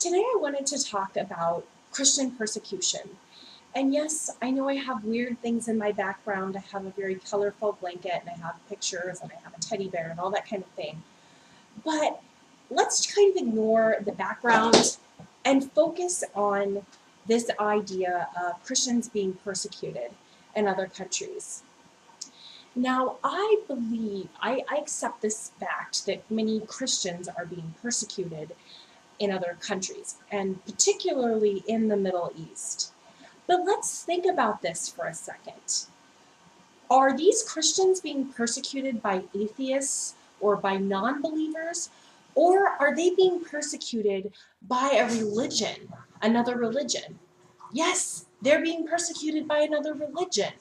Today I wanted to talk about Christian persecution. And yes, I know I have weird things in my background. I have a very colorful blanket and I have pictures and I have a teddy bear and all that kind of thing. But let's kind of ignore the background and focus on this idea of Christians being persecuted in other countries. Now, I accept this fact that many Christians are being persecuted in other countries, and particularly in the Middle East. But let's think about this for a second. Are these Christians being persecuted by atheists or by non-believers? Or are they being persecuted by a religion, another religion? Yes, they're being persecuted by another religion.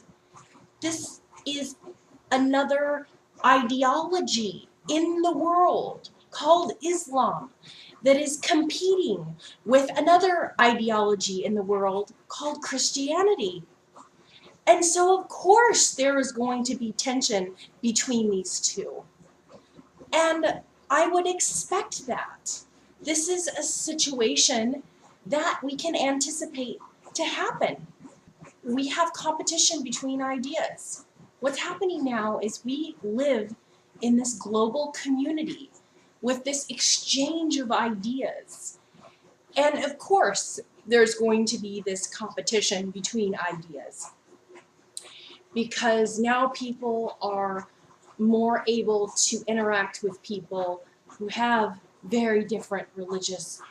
This is another ideology in the world called Islam that is competing with another ideology in the world called Christianity. And so, of course, there is going to be tension between these two. And I would expect that. This is a situation that we can anticipate to happen. We have competition between ideas. What's happening now is we live in this global community with this exchange of ideas. And of course, there's going to be this competition between ideas because now people are more able to interact with people who have very different religious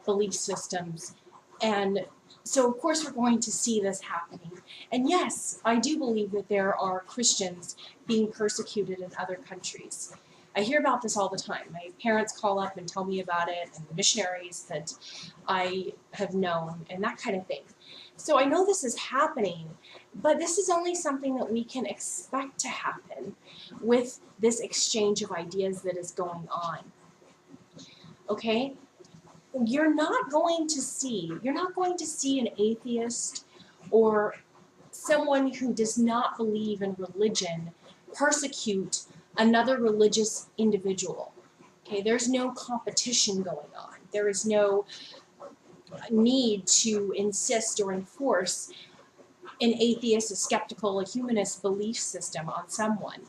belief systems. And so, of course, we're going to see this happening. And yes, I do believe that there are Christians being persecuted in other countries. I hear about this all the time. My parents call up and tell me about it, and the missionaries that I have known, and that kind of thing. So I know this is happening, but this is only something that we can expect to happen with this exchange of ideas that is going on. Okay? You're not going to see an atheist or someone who does not believe in religion persecute another religious individual. Okay, there's no competition going on. There is no need to insist or enforce an atheist, a skeptical, a humanist belief system on someone.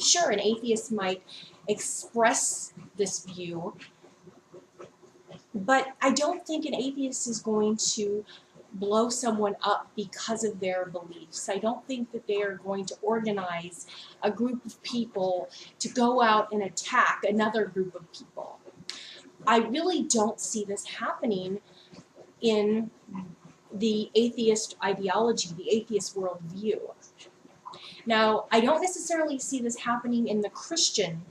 Sure, an atheist might express this view, but I don't think an atheist is going to blow someone up because of their beliefs. I don't think that they are going to organize a group of people to go out and attack another group of people. I really don't see this happening in the atheist ideology, the atheist worldview. Now, I don't necessarily see this happening in the Christian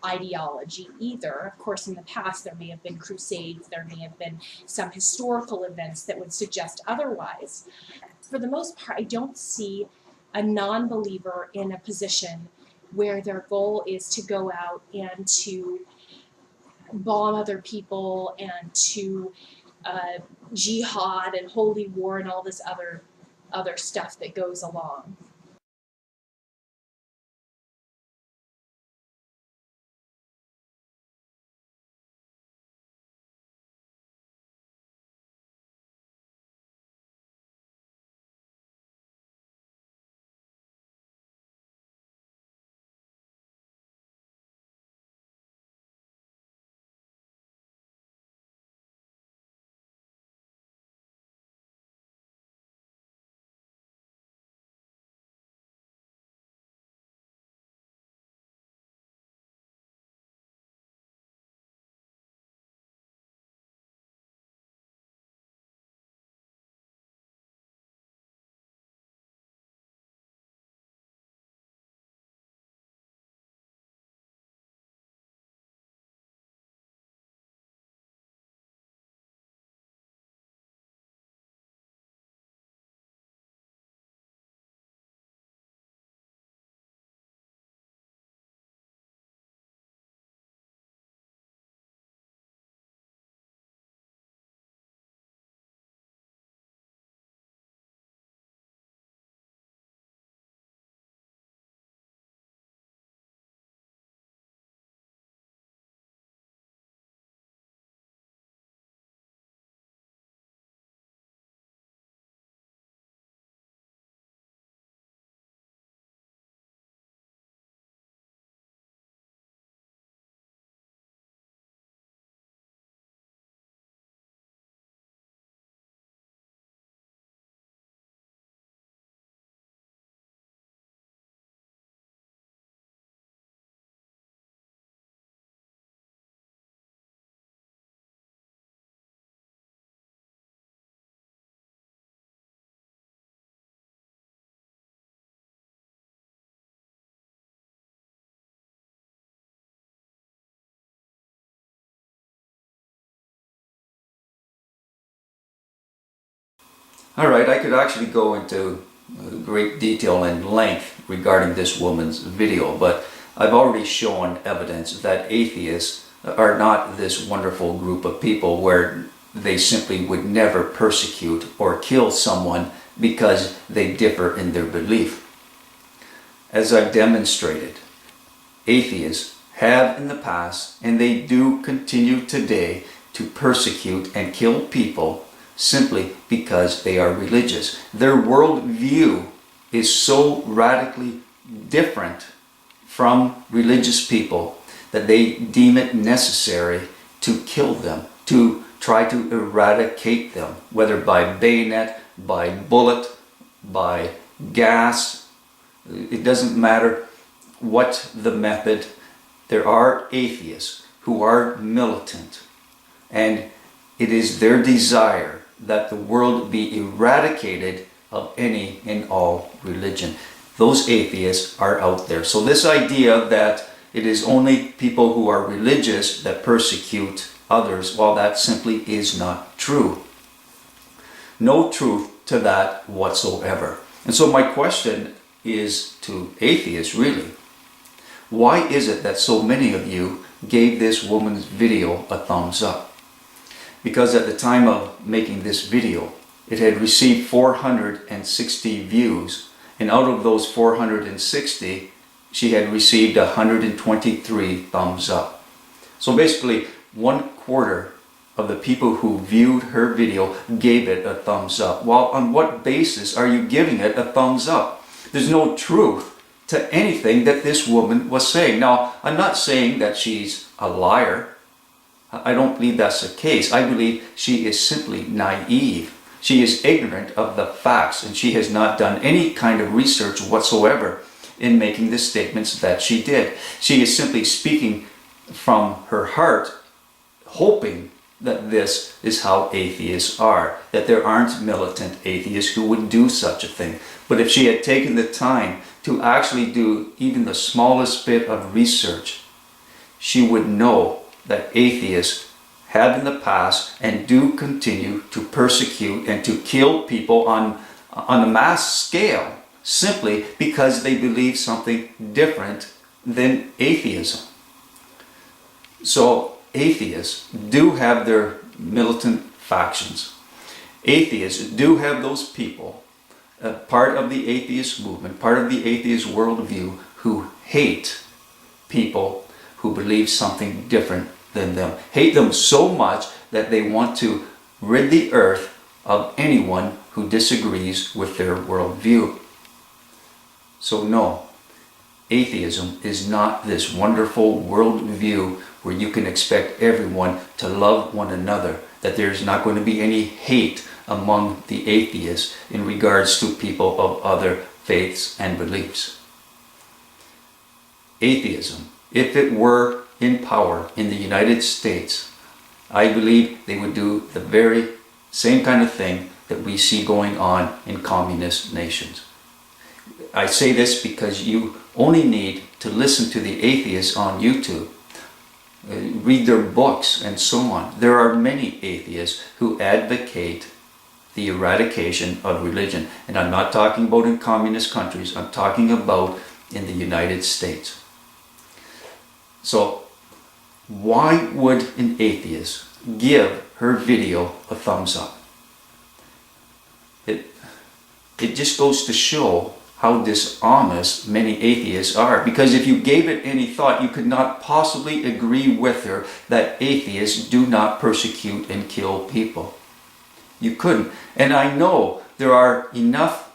ideology either. Of course, in the past there may have been crusades, there may have been some historical events that would suggest otherwise. For the most part, I don't see a non-believer in a position where their goal is to go out and to bomb other people and to jihad and holy war and all this other stuff that goes along. Alright, I could actually go into great detail and length regarding this woman's video, but I've already shown evidence that atheists are not this wonderful group of people where they simply would never persecute or kill someone because they differ in their belief. As I've demonstrated, atheists have in the past, and they do continue today, to persecute and kill people simply because they are religious. Their worldview is so radically different from religious people that they deem it necessary to kill them, to try to eradicate them, whether by bayonet, by bullet, by gas. It doesn't matter what the method. There are atheists who are militant, and it is their desire that the world be eradicated of any and all religion. Those atheists are out there. So this idea that it is only people who are religious that persecute others, well, that simply is not true. No truth to that whatsoever. And so my question is to atheists, really. Why is it that so many of you gave this woman's video a thumbs up? Because at the time of making this video, it had received 460 views, and out of those 460, she had received 123 thumbs up. So basically, 1/4 of the people who viewed her video gave it a thumbs up. Well, on what basis are you giving it a thumbs up? There's no truth to anything that this woman was saying. Now, I'm not saying that she's a liar. I don't believe that's the case. I believe she is simply naive. She is ignorant of the facts, and she has not done any kind of research whatsoever in making the statements that she did. She is simply speaking from her heart, hoping that this is how atheists are, that there aren't militant atheists who would do such a thing. But if she had taken the time to actually do even the smallest bit of research, she would know that atheists have in the past and do continue to persecute and to kill people on a mass scale simply because they believe something different than atheism. So atheists do have their militant factions. Atheists do have those people, part of the atheist movement, part of the atheist worldview, who hate people who believe something different than them. Hate them so much that they want to rid the earth of anyone who disagrees with their worldview. So no, atheism is not this wonderful worldview where you can expect everyone to love one another, that there's not going to be any hate among the atheists in regards to people of other faiths and beliefs. Atheism, if it were in power in the United States, I believe they would do the very same kind of thing that we see going on in communist nations. I say this because you only need to listen to the atheists on YouTube, read their books and so on. There are many atheists who advocate the eradication of religion. And I'm not talking about in communist countries, I'm talking about in the United States. So why would an atheist give her video a thumbs up? It just goes to show how dishonest many atheists are. Because if you gave it any thought, you could not possibly agree with her that atheists do not persecute and kill people. You couldn't. And I know there are enough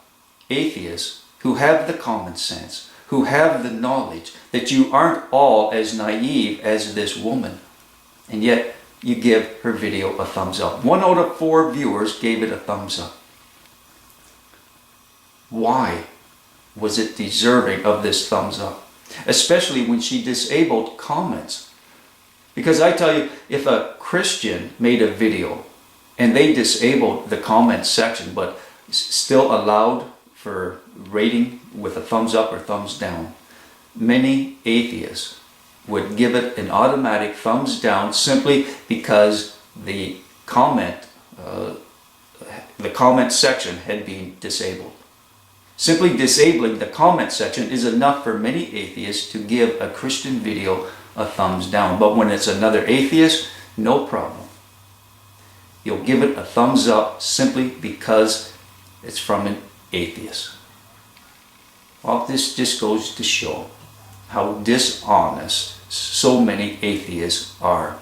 atheists who have the common sense, who have the knowledge, that you aren't all as naive as this woman. And yet you give her video a thumbs up. 1 out of 4 viewers gave it a thumbs up. Why was it deserving of this thumbs up? Especially when she disabled comments. Because I tell you, if a Christian made a video and they disabled the comment section but still allowed for rating with a thumbs up or thumbs down, many atheists would give it an automatic thumbs down simply because the comment the comment section had been disabled. Simply disabling the comment section is enough for many atheists to give a Christian video a thumbs down. But when it's another atheist, no problem. You'll give it a thumbs up simply because it's from an atheist. Well, this just goes to show how dishonest so many atheists are.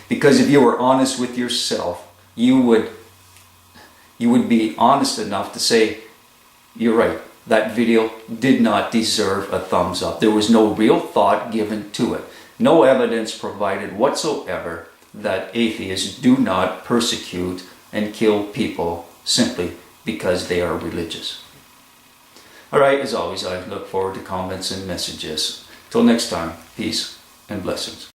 Because if you were honest with yourself, you would be honest enough to say, you're right, that video did not deserve a thumbs up. There was no real thought given to it. No evidence provided whatsoever that atheists do not persecute and kill people simply because they are religious. Alright, as always, I look forward to comments and messages. Till next time, peace and blessings.